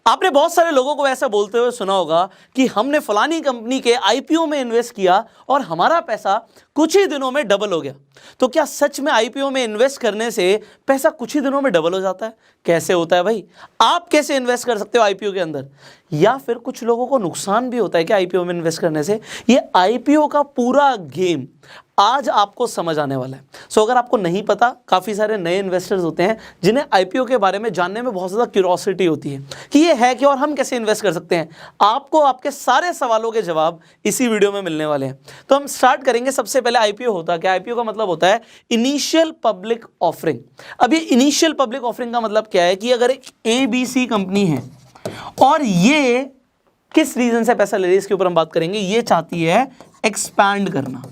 आपने बहुत सारे लोगों को ऐसा बोलते हुए सुना होगा कि हमने फलानी कंपनी के आईपीओ में इन्वेस्ट किया और हमारा पैसा कुछ ही दिनों में डबल हो गया। तो क्या सच में आईपीओ में इन्वेस्ट करने से पैसा कुछ ही दिनों में डबल हो जाता है? कैसे होता है भाई? आप कैसे इन्वेस्ट कर सकते हो आईपीओ के अंदर? या फिर कुछ लोगों को नुकसान भी होता है क्या आईपीओ में इन्वेस्ट करने से? ये आईपीओ का पूरा गेम आज आपको समझ आने वाला है। सो अगर आपको नहीं पता, काफ़ी सारे नए इन्वेस्टर्स होते हैं जिन्हें आईपीओ के बारे में जानने में बहुत ज़्यादा क्यूरोसिटी होती है कि ये है क्या और हम कैसे इन्वेस्ट कर सकते हैं। आपको आपके सारे सवालों के जवाब इसी वीडियो में मिलने वाले हैं। तो हम स्टार्ट करेंगे। सबसे पहले आईपीओ होता क्या? आईपीओ का मतलब होता है इनिशियल पब्लिक ऑफरिंग। अब ये इनिशियल पब्लिक ऑफरिंग का मतलब क्या है कि अगर एक एबीसी कंपनी है और ये किस रीजन से पैसा ले रही है, इसके ऊपर हम बात करेंगे। ये चाहती है एक्सपैंड करना।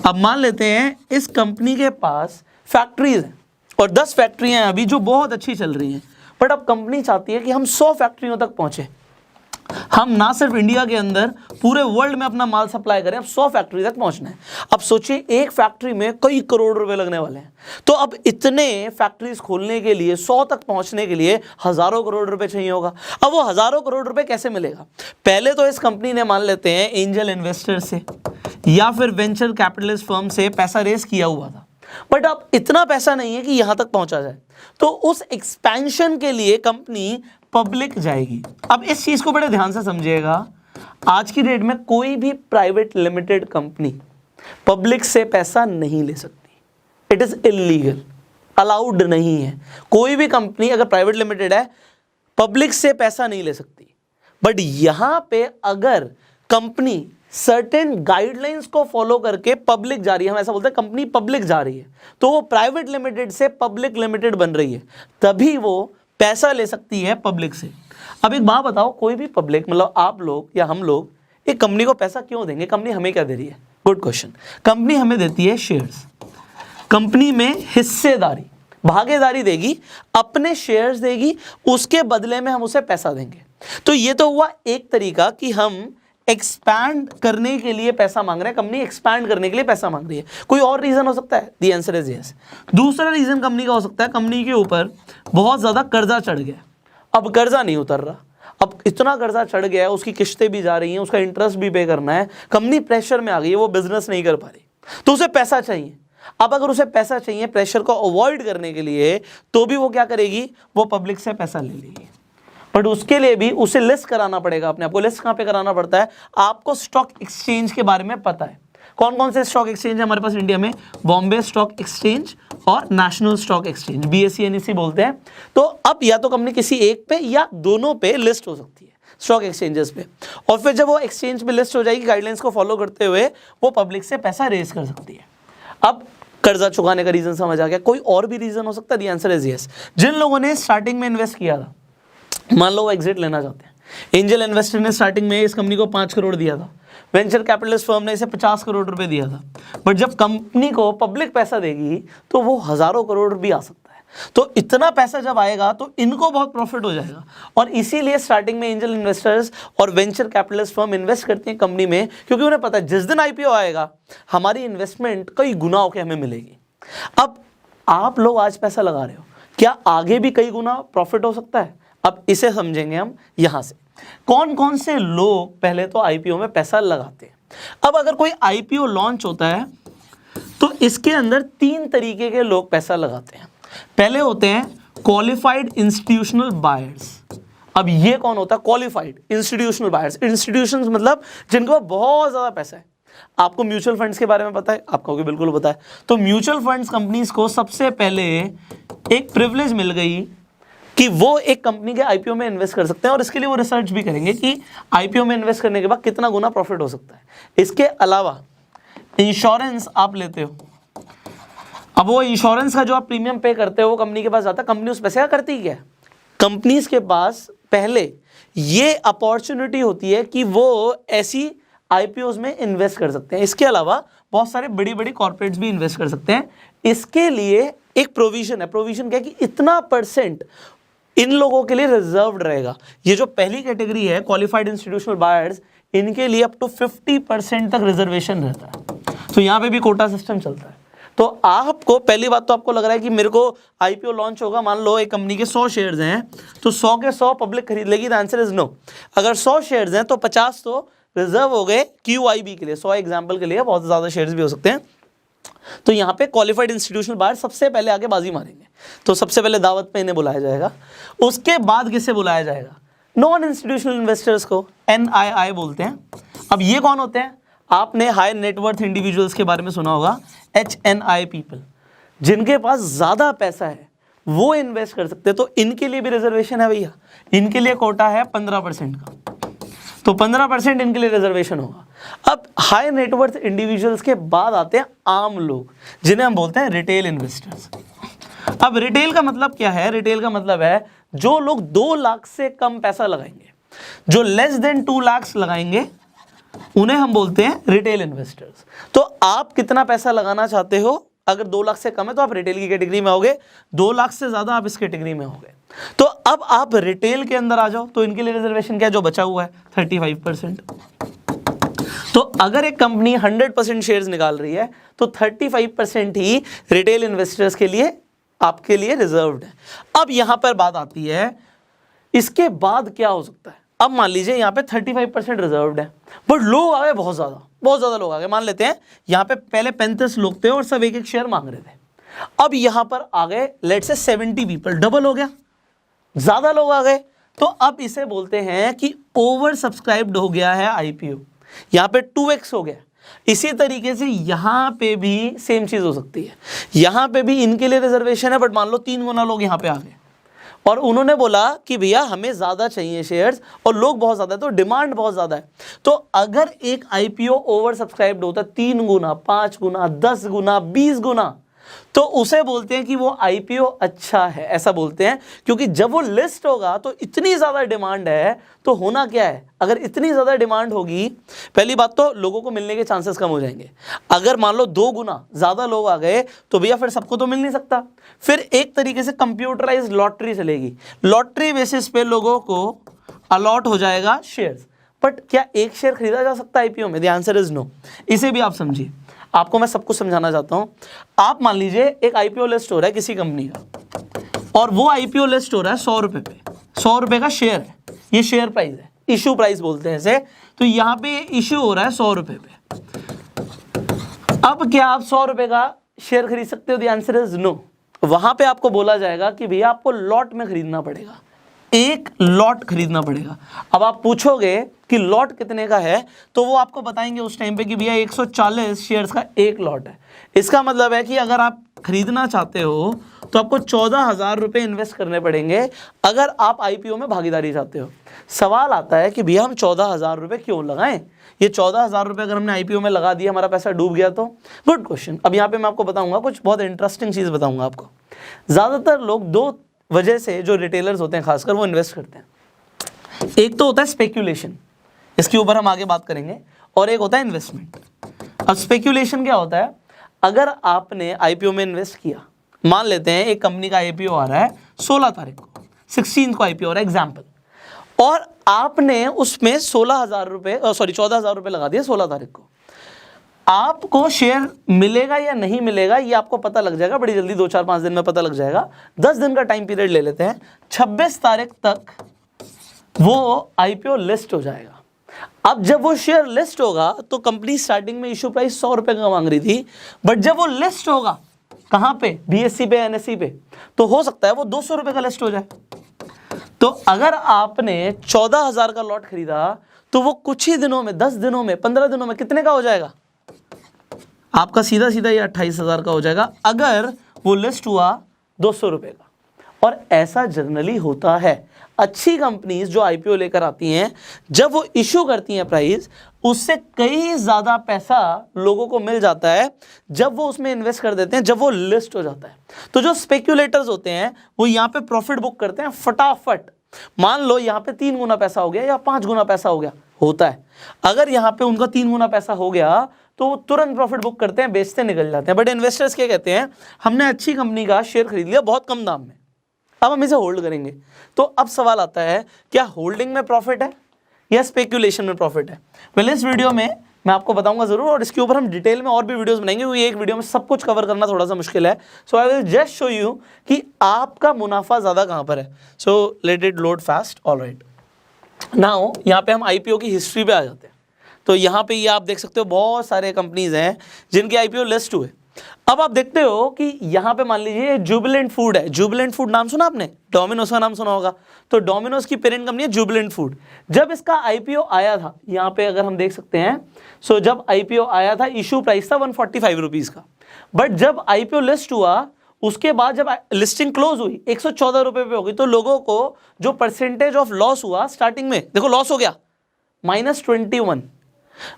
अब मान लेते हैं इस कंपनी के पास फैक्ट्रीज हैं और 10 फैक्ट्रियां हैं अभी जो बहुत अच्छी चल रही हैं, बट अब कंपनी चाहती है कि हम 100 फैक्ट्रियों तक पहुंचे। हम ना सिर्फ इंडिया के अंदर, पूरे वर्ल्ड में अपना माल सप्लाई करें। अब 100 फैक्ट्री तक पहुंचना है। अब सोचिए एक फैक्ट्री में कई करोड़ रुपए लगने वाले हैं। तो अब इतने फैक्ट्रीज खोलने के लिए, 100 तक पहुंचने के लिए हजारों करोड़ रुपए चाहिए होगा। अब वो हजारों करोड़ रुपए कैसे मिलेगा? पहले तो इस कंपनी ने, मान लेते हैं, एंजल इन्वेस्टर से या फिर वेंचर कैपिटलिस्ट फर्म से पैसा रेस किया हुआ था, बट अब इतना पैसा नहीं है कि यहां तक पहुंचा जाए। तो उस एक्सपेंशन के लिए कंपनी पब्लिक जाएगी। अब इस चीज को बड़े ध्यान से समझिएगा। आज की डेट में कोई भी प्राइवेट लिमिटेड कंपनी पब्लिक से पैसा नहीं ले सकती। इट इज इलीगल, अलाउड नहीं है। कोई भी कंपनी अगर प्राइवेट लिमिटेड है, पब्लिक से पैसा नहीं ले सकती। बट यहां पे अगर कंपनी सर्टेन गाइडलाइंस को फॉलो करके पब्लिक जा रही है, हम ऐसा बोलते हैं कंपनी पब्लिक जा रही है, तो वो प्राइवेट लिमिटेड से पब्लिक लिमिटेड बन रही है, तभी वो पैसा ले सकती है पब्लिक से। अब एक बात बताओ, कोई भी पब्लिक, मतलब आप लोग या हम लोग, एक कंपनी को पैसा क्यों देंगे? कंपनी हमें क्या दे रही है? Good question. कंपनी हमें देती है शेयर्स। कंपनी में हिस्सेदारी, भागीदारी देगी, अपने शेयर्स देगी, उसके बदले में हम उसे पैसा देंगे। तो ये तो हुआ एक तरीका कि हम एक्सपैंड करने के लिए पैसा मांग रहे हैं। कंपनी एक्सपैंड करने के लिए पैसा मांग रही है। कोई और रीजन हो सकता है? The answer is yes. दूसरा रीजन कंपनी का हो सकता है, कंपनी के ऊपर बहुत ज्यादा कर्जा चढ़ गया, अब कर्जा नहीं उतर रहा। अब इतना कर्जा चढ़ गया है, उसकी किस्तें भी जा रही हैं, उसका इंटरेस्ट भी पे करना है, कंपनी प्रेशर में आ गई है, वो बिजनेस नहीं कर पा रही, तो उसे पैसा चाहिए। अब अगर उसे पैसा चाहिए प्रेशर को अवॉइड करने के लिए, तो भी वो क्या करेगी? वो पब्लिक से पैसा ले लेगी। बट उसके लिए भी उसे लिस्ट कराना पड़ेगा अपने आप को। लिस्ट कहाँ पे कराना पड़ता है? आपको स्टॉक एक्सचेंज के बारे में पता है? कौन कौन से स्टॉक एक्सचेंज है हमारे पास इंडिया में? बॉम्बे स्टॉक एक्सचेंज और national stock exchange, BSE NSE बोलते हैं। तो अब या तो कंपनी किसी एक पे या दोनों पे लिस्ट हो सकती है, स्टॉक एक्सचेंजेस पे, और फिर जब वो एक्सचेंज पे लिस्ट हो जाएगी, गाइडलाइंस को फॉलो करते हुए वो पब्लिक से पैसा रेज कर सकती है। अब कर्जा चुकाने का रीजन समझ आ गया। कोई और भी रीजन हो सकता है? The answer is yes. जिन लोगों ने स्टार्टिंग में इन्वेस्ट किया था, मान लो वो एग्जिट लेना चाहते हैं। एंजल इन्वेस्टर ने स्टार्टिंग में इस कंपनी को 5 करोड़ दिया था, वेंचर कैपिटलिस्ट फर्म ने इसे 50 करोड़ रुपए दिया था, बट जब कंपनी को पब्लिक पैसा देगी तो वो हजारों करोड़ भी आ सकता है। तो इतना पैसा जब आएगा तो इनको बहुत प्रॉफिट हो जाएगा, और इसीलिए स्टार्टिंग में एंजल इन्वेस्टर्स और वेंचर कैपिटलिस्ट फर्म इन्वेस्ट करती हैं कंपनी में, क्योंकि उन्हें पता है जिस दिन आईपीओ आएगा हमारी इन्वेस्टमेंट कई गुना होकर हमें मिलेगी। अब आप लोग आज पैसा लगा रहे हो, क्या आगे भी कई गुना प्रॉफिट हो सकता है? अब इसे समझेंगे हम यहां से। कौन कौन से लोग पहले तो आईपीओ में पैसा लगाते हैं। अब अगर कोई आईपीओ लॉन्च होता है तो इसके अंदर 3 तरीके के लोग पैसा लगाते हैं। पहले होते हैं क्वालिफाइड इंस्टीट्यूशनल बायर्स। अब ये कौन होता है? Qualified institutional buyers. इंस्टीट्यूशंस मतलब जिनके पास बहुत ज्यादा पैसा है। आपको म्यूचुअल फंड्स के बारे में पता है? आपको भी बिल्कुल पता है। तो म्यूचुअल फंड्स कंपनीज को सबसे पहले एक प्रिविलेज मिल गई कि वो एक कंपनी के आईपीओ में इन्वेस्ट कर सकते हैं, और इसके लिए वो रिसर्च भी करेंगे कि आईपीओ में इन्वेस्ट करने के बाद कितना गुना प्रॉफिट हो सकता है। इसके अलावा इंश्योरेंस आप लेते हो, अब वो इंश्योरेंस का जो आप प्रीमियम पे करते हो वो कंपनी के पास जाता है। कंपनी उस पैसे का करती क्या है? कंपनीज के पास पहले ये अपॉर्चुनिटी होती है कि वो ऐसी आईपीओज में इन्वेस्ट कर सकते हैं। इसके अलावा बहुत सारे बड़ी बड़ी कॉर्पोरेट्स भी इन्वेस्ट कर सकते हैं। इसके लिए एक प्रोविजन है। प्रोविजन क्या है? कि इतना % इन लोगों के लिए रिजर्व्ड रहेगा। ये जो पहली कैटेगरी है क्वालिफाइड इंस्टीट्यूशनल बायर्स, इनके लिए अप टू 50% तक रिजर्वेशन रहता है। तो यहाँ पे भी कोटा सिस्टम चलता है। तो आपको पहली बात तो आपको लग रहा है कि मेरे को आईपीओ लॉन्च होगा, मान लो एक कंपनी के 100 शेयर्स हैं तो 100 के 100 पब्लिक खरीद लेगी, द आंसर इज नो। अगर 100 शेयर्स हैं तो 50 तो रिजर्व हो गए QIB के लिए, 100 एग्जाम्पल के लिए, बहुत ज़्यादा शेयर्स भी हो सकते हैं। तो यहाँ पे क्वालिफाइड इंस्टीट्यूशनल बायर सबसे पहले आके बाजी मारेंगे, तो सबसे पहले दावत पे इन्हें बुलाया जाएगा। उसके बाद किसे बुलाया जाएगा? नॉन इंस्टीट्यूशनल इन्वेस्टर्स को, NII बोलते हैं। अब ये कौन होते हैं? आपने हाई नेटवर्थ इंडिविजुअल्स के बारे में सुना होगा, HNI पीपल, जिनके पास ज़्यादा पैसा है वो इन्वेस्ट कर सकते हैं। तो इनके लिए भी रिजर्वेशन है भैया, इनके लिए कोटा है 15% का, तो 15% इनके लिए रिजर्वेशन होगा। अब हाई नेटवर्थ इंडिविजुअल्स के बाद आते हैं आम लोग, जिन्हें हम बोलते हैं रिटेल इन्वेस्टर्स। अब रिटेल का मतलब क्या है? रिटेल का मतलब है जो लोग 2 लाख से कम पैसा लगाएंगे, जो लेस देन 2 लाख लगाएंगे, उन्हें हम बोलते हैं रिटेल इन्वेस्टर्स। तो आप कितना पैसा लगाना चाहते हो? अगर 2 लाख से कम है तो आप रिटेल की कैटेगरी में होगे, 2 लाख से ज्यादा आप इस कैटेगरी में होगे। तो अब आप रिटेल के अंदर आ जाओ, तो इनके लिए रिजर्वेशन क्या है? जो बचा हुआ है 35%। तो अगर एक कंपनी 100% शेयर्स निकाल रही है तो 35% ही रिटेल इन्वेस्टर्स के लिए, आपके लिए रिजर्व्ड है। अब यहां पर बात आती है, इसके बाद क्या हो सकता है? अब मान लीजिए यहाँ पे 35% रिजर्व्ड है, बट लोग आ गए बहुत ज़्यादा लोग आ गए। मान लेते हैं यहाँ पे पहले 35 लोग थे और सब एक शेयर मांग रहे थे। अब यहाँ पर आ गए लेट से 70 पीपल, डबल हो गया, ज़्यादा लोग आ गए। तो अब इसे बोलते हैं कि ओवर सब्सक्राइब्ड हो गया है आईपीओ, यहाँ पे 2x हो गया। इसी तरीके से यहाँ पे भी सेम चीज़ हो सकती है, यहाँ पे भी इनके लिए रिजर्वेशन है, बट मान लो 3 गुना लोग यहाँ पे आ गए और उन्होंने बोला कि भैया हमें ज़्यादा चाहिए शेयर्स और लोग बहुत ज़्यादा है, तो डिमांड बहुत ज़्यादा है। तो अगर एक आईपीओ ओवर सब्सक्राइब्ड होता है 3 गुना, 5 गुना, 10 गुना, 20 गुना, तो उसे बोलते हैं कि वो आईपीओ अच्छा है, ऐसा बोलते हैं। क्योंकि जब वो लिस्ट होगा तो इतनी ज़्यादा डिमांड है, तो होना क्या है? अगर इतनी ज़्यादा डिमांड होगी, पहली बात तो लोगों को मिलने के चांसेस कम हो जाएंगे। अगर मान लो 2 गुना ज़्यादा लोग आ गए तो भैया फिर सबको तो मिल नहीं सकता। फिर एक तरीके से कंप्यूटराइज लॉटरी चलेगी, लॉटरी बेसिस पे लोगों को अलॉट हो जाएगा शेयर्स। बट क्या एक शेयर खरीदा जा सकता है आईपीओ में? The answer is no. इसे भी आप समझिए, आपको मैं सब कुछ समझाना चाहता हूं। आप मान लीजिए एक आईपीओ लिस्ट हो रहा है किसी कंपनी का, और वो आईपीओ लिस्ट हो रहा है 100 रुपए पे, 100 रुपए का शेयर है, ये शेयर प्राइस है, इशू प्राइस बोलते हैं इसे। तो यहां पे इशू हो रहा है 100 रुपए पे। अब क्या आप 100 रुपए का शेयर खरीद सकते हो? The answer is no. वहां पे आपको बोला जाएगा कि भैया आपको लॉट में खरीदना पड़ेगा, एक लॉट खरीदना पड़ेगा। अब आप पूछोगे कि लॉट कितने का है, तो वो आपको बताएंगे उस टाइम पे कि भैया 140 शेयर्स का एक लॉट है। इसका मतलब है कि अगर आप खरीदना चाहते हो तो आपको 14,000 रुपये इन्वेस्ट करने पड़ेंगे अगर आप आईपीओ में भागीदारी चाहते हो। सवाल आता है कि भैया हम 14,000 रुपये क्यों लगाएं? ये 14,000 रुपये अगर हमने आईपीओ में लगा दिया, हमारा पैसा डूब गया तो? Good question. अब यहाँ पे मैं आपको बताऊंगा, कुछ बहुत इंटरेस्टिंग चीज़ बताऊंगा आपको। ज़्यादातर लोग 2 वजह से, जो रिटेलर्स होते हैं खासकर, वो इन्वेस्ट करते हैं। एक तो होता है स्पेक्यूलेशन, इसके ऊपर हम आगे बात करेंगे, और एक होता है इन्वेस्टमेंट। अब स्पेक्यूलेशन क्या होता है? अगर आपने आईपीओ में इन्वेस्ट किया, मान लेते हैं एक कंपनी का आईपीओ आ रहा है 16 तारीख को, 16 को आईपीओ आ रहा है एग्जाम्पल, और आपने उसमें 14,000 रुपये लगा दिया 16 तारीख को। आपको शेयर मिलेगा या नहीं मिलेगा ये आपको पता लग जाएगा बड़ी जल्दी, 2-4-5 दिन में पता लग जाएगा। 10 दिन का टाइम पीरियड ले लेते हैं, 26 तारीख तक वो आईपीओ लिस्ट हो जाएगा। अब जब वो शेयर लिस्ट होगा तो कंपनी स्टार्टिंग में इशू प्राइस 100 रुपए का मांग रही थी, बट जब वो लिस्ट होगा कहां पे? बीएससी पे, एनएससी पे, तो हो सकता है वो 200 रुपए का लिस्ट हो जाए। तो अगर आपने 14,000 का लॉट खरीदा तो वो कुछ ही दिनों में, 10 दिनों में, 15 दिनों में कितने का हो जाएगा? आपका सीधा सीधा ये 28,000 का हो जाएगा अगर वो लिस्ट हुआ 200 रुपए का। और ऐसा जनरली होता है। अच्छी कंपनीज जो आईपीओ लेकर आती हैं, जब वो इशू करती हैं प्राइस, उससे कई ज़्यादा पैसा लोगों को मिल जाता है जब वो उसमें इन्वेस्ट कर देते हैं, जब वो लिस्ट हो जाता है। तो जो स्पेक्यूलेटर्स होते हैं वो यहाँ पे प्रॉफिट बुक करते हैं फटाफट। मान लो यहाँ पे 3 गुना पैसा हो गया या 5 गुना पैसा हो गया, होता है। अगर यहाँ पे उनका 3 गुना पैसा हो गया तो वो तुरंत प्रॉफिट बुक करते हैं, बेचते निकल जाते हैं। बट इन्वेस्टर्स क्या कहते हैं? हमने अच्छी कंपनी का शेयर खरीद लिया बहुत कम दाम में, अब हम इसे होल्ड करेंगे। तो अब सवाल आता है, क्या होल्डिंग में प्रॉफिट है या स्पेक्यूलेशन में प्रॉफिट है? पहले इस वीडियो में मैं आपको बताऊंगा जरूर, और इसके ऊपर हम डिटेल में और भी वीडियोस बनाएंगे, क्योंकि एक वीडियो में सब कुछ कवर करना थोड़ा सा मुश्किल है। So I will just show you कि आपका मुनाफा ज़्यादा कहाँ पर है। So let it load fast. Alright, now यहाँ पे हम आईपीओ की हिस्ट्री पे आ जाते हैं। तो यहाँ पे ये आप देख सकते हो बहुत सारे कंपनीज हैं जिनके आईपीओ लिस्ट हुए। अब आप देखते हो कि यहाँ पे मान लीजिए जुबिलेंट फूड है। जुबिलेंट फूड नाम सुना आपने? डोमिनोज का नाम सुना होगा। तो डोमिनोज की पेरेंट कंपनी है जुबिलेंट फूड। जब इसका आईपीओ आया था, यहाँ पे अगर हम देख सकते हैं, सो जब आईपीओ आया था इशू प्राइस था 145 रुपीज का। बट जब आईपीओ लिस्ट हुआ उसके बाद जब लिस्टिंग क्लोज हुई 114 रुपए पे हो गई, तो लोगों को जो परसेंटेज ऑफ लॉस हुआ स्टार्टिंग में, देखो लॉस हो गया -21।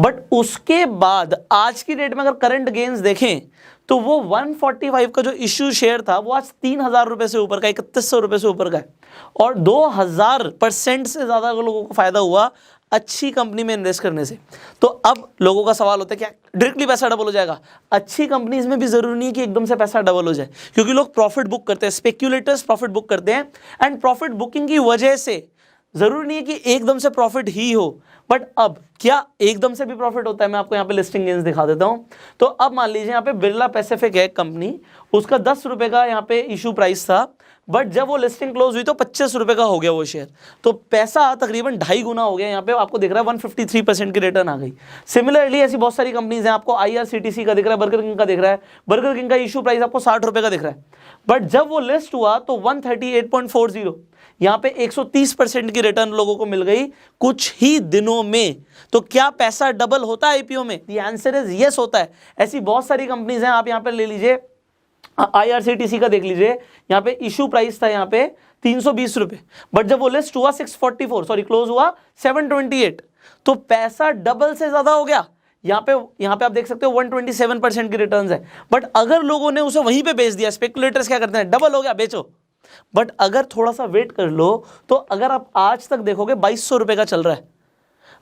बट उसके बाद आज की डेट में अगर करंट गेन्स देखें तो वो 145 का जो इश्यू शेयर था वो आज 3000 रुपए से ऊपर का, 3100 रुपए से ऊपर का है, और 2000% से ज्यादा लोगों को फायदा हुआ अच्छी कंपनी में इन्वेस्ट करने से। तो अब लोगों का सवाल होता है क्या डायरेक्टली पैसा डबल हो जाएगा? अच्छी कंपनीज में भी जरूरी नहीं है कि एकदम से पैसा डबल हो जाए, क्योंकि लोग प्रॉफिट बुक करते हैं, स्पेक्यूलेटर्स प्रॉफिट बुक करते हैं, एंड प्रॉफिट बुकिंग की वजह से जरूरी नहीं है कि एकदम से प्रॉफिट ही हो। बट अब क्या एकदम से भी प्रॉफिट होता है? मैं आपको यहाँ पे लिस्टिंग गेन्स दिखा देता हूँ। तो अब मान लीजिए यहाँ पे बिरला पैसिफिक है कंपनी, उसका 10 रुपए का यहाँ पे इशू प्राइस था, बट जब वो लिस्टिंग क्लोज हुई तो 25 रुपए का हो गया वो शेयर। तो पैसा तकरीबन 2.5 गुना हो गया। यहाँ पे आपको दिख रहा है 153% की रिटर्न आ गई। सिमिलरली ऐसी बहुत सारी कंपनीज हैं, आपको IRCTC का दिख रहा है, बर्गर किंग का दिख रहा है। बर्गर किंग का इशू प्राइस आपको 60 रुपए का दिख रहा है, बट जब वो लिस्ट हुआ तो 138.40, यहाँ पे 130% की रिटर्न लोगों को मिल गई कुछ ही दिनों में। तो क्या पैसा डबल होता है आईपीओ में? द आंसर इज यस, होता है। ऐसी बहुत सारी कंपनीज हैं, आप यहाँ पे ले लीजिए IRCTC का देख लीजिए, यहाँ पे इशू प्राइस था यहाँ पे 320 रुपए, बट जब वो लिस्ट हुआ 644, सॉरी क्लोज हुआ 728, तो पैसा डबल से ज्यादा हो गया। यहाँ पे आप देख सकते हो 127% की रिटर्न्स है। बट अगर लोगों ने उसे वहीं पे बेच दिया, स्पेकुलेटर्स क्या करते हैं, डबल हो गया बेचो। बट अगर थोड़ा सा वेट कर लो तो अगर आप आज तक देखोगे 2200 रुपए का चल रहा है,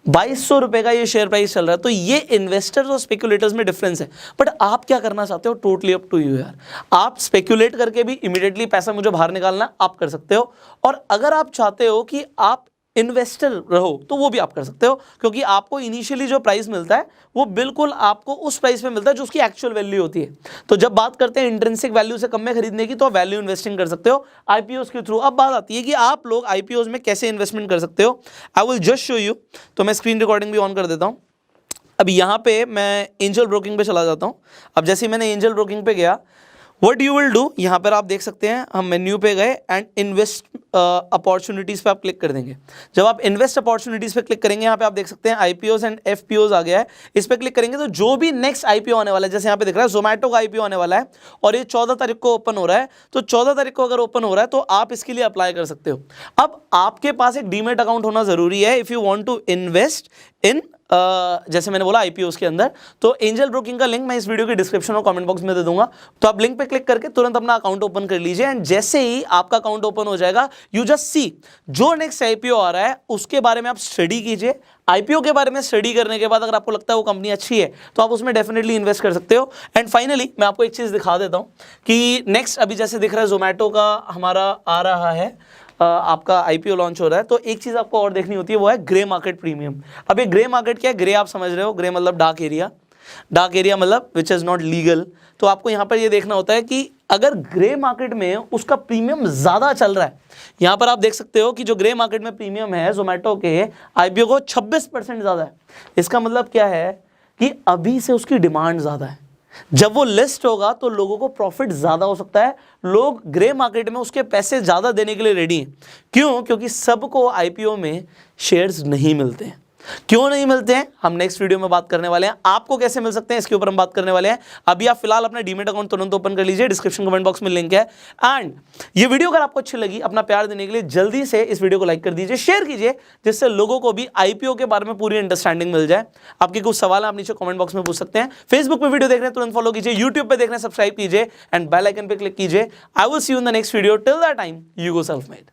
2200 रुपए का ये शेयर प्राइस चल रहा है। तो ये इन्वेस्टर्स और स्पेकुलेटर्स में डिफरेंस है। बट आप क्या करना चाहते हो, टोटली अप टू यू यार। आप स्पेकुलेट करके भी इमीडिएटली पैसा मुझे बाहर निकालना आप कर सकते हो, और अगर आप चाहते हो कि आप इन्वेस्टर रहो तो वो भी आप कर सकते हो, क्योंकि आपको इनिशियली जो प्राइस मिलता है वो बिल्कुल आपको उस प्राइस पे मिलता है जो उसकी एक्चुअल वैल्यू होती है। तो जब बात करते हैं इंट्रिंसिक वैल्यू से कम में खरीदने की, तो वैल्यू इन्वेस्टिंग कर सकते हो आईपीओस के थ्रू। अब बात आती है कि आप लोग आईपीओस में कैसे इन्वेस्टमेंट कर सकते हो। आई विल जस्ट शो यू। तो मैं स्क्रीन रिकॉर्डिंग भी ऑन कर देता हूँ। अब यहाँ पे मैं एंजल ब्रोकिंग पे चला जाता हूँ। अब जैसे ही मैंने एंजल ब्रोकिंग पे गया, व्हाट यू विल डू, यहाँ पर आप देख सकते हैं हम मेन्यू पे गए एंड इन्वेस्ट अपॉर्चुनिटीज़ पे आप क्लिक कर देंगे। जब आप इन्वेस्ट अपॉर्चुनिटीज़ पे क्लिक करेंगे, यहाँ पे आप देख सकते हैं आईपीओस एंड एफपीओस आ गया है। इस पे क्लिक करेंगे तो जो भी नेक्स्ट आईपीओ आने वाला है, जैसे यहाँ पे दिख रहा है जोमेटो का आईपीओ आने वाला है और ये 14 तारीख को ओपन हो रहा है, तो 14 तारीख को अगर ओपन हो रहा है तो आप इसके लिए अप्लाई कर सकते हो। अब आपके पास एक डीमेट अकाउंट होना जरूरी है if you want to invest in जैसे मैंने बोला आईपीओस के अंदर। तो एंजल ब्रोकिंग का लिंक मैं इस वीडियो के डिस्क्रिप्शन और कमेंट बॉक्स में दे दूंगा, तो आप लिंक पे क्लिक करके तुरंत अपना अकाउंट ओपन कर लीजिए। एंड जैसे ही आपका अकाउंट ओपन हो जाएगा, यू जस्ट सी जो नेक्स्ट आईपीओ आ रहा है उसके बारे में आप स्टडी कीजिए। आईपीओ के बारे में स्टडी करने के बाद अगर आपको लगता है वो कंपनी अच्छी है तो आप उसमें डेफिनेटली इन्वेस्ट कर सकते हो। एंड फाइनली मैं आपको एक चीज़ दिखा देता हूँ कि नेक्स्ट अभी जैसे दिख रहा है जोमेटो का हमारा आ रहा है, आपका आईपीओ लॉन्च हो रहा है। तो एक चीज़ आपको और देखनी होती है, वो है ग्रे मार्केट प्रीमियम। अब ये ग्रे मार्केट क्या है? ग्रे आप समझ रहे हो, ग्रे मतलब डार्क एरिया, डार्क एरिया मतलब विच इज़ नॉट लीगल। तो आपको यहाँ पर ये देखना होता है कि अगर ग्रे मार्केट में उसका प्रीमियम ज़्यादा चल रहा है, यहाँ पर आप देख सकते हो कि जो ग्रे मार्केट में प्रीमियम है जोमेटो के आईपीओ को 26% ज़्यादा है। इसका मतलब क्या है कि अभी से उसकी डिमांड ज़्यादा है। जब वो लिस्ट होगा तो लोगों को प्रॉफिट ज्यादा हो सकता है, लोग ग्रे मार्केट में उसके पैसे ज्यादा देने के लिए रेडी हैं। क्यों? क्योंकि सबको आईपीओ में शेयर्स नहीं मिलते हैं। क्यों नहीं मिलते हैं हम नेक्स्ट वीडियो में बात करने वाले हैं। आपको कैसे मिल सकते हैं इसके ऊपर हम बात करने वाले हैं। अभी आप फिलहाल अपना डीमेट अकाउंट तुरंत ओपन कर लीजिए, डिस्क्रिप्शन कमेंट बॉक्स में लिंक है। एंड ये वीडियो अगर आपको अच्छी लगी, अपना प्यार देने के लिए जल्दी से इस वीडियो को लाइक कर दीजिए, शेयर कीजिए, जिससे लोगों को भी आईपीओ के बारे में पूरी अंडरस्टैंडिंग मिल जाए। आपके कुछ सवाल आप नीचे कमेंट बॉक्स में पूछ सकते हैं। फेसबुक पे वीडियो देख रहे हैं तुरंत फॉलो कीजिए, यूट्यूब पे देख रहे हैं सब्सक्राइब कीजिए एंड बेल आइकन पे क्लिक कीजिए। I will see you in the next video. Till that time you go self made.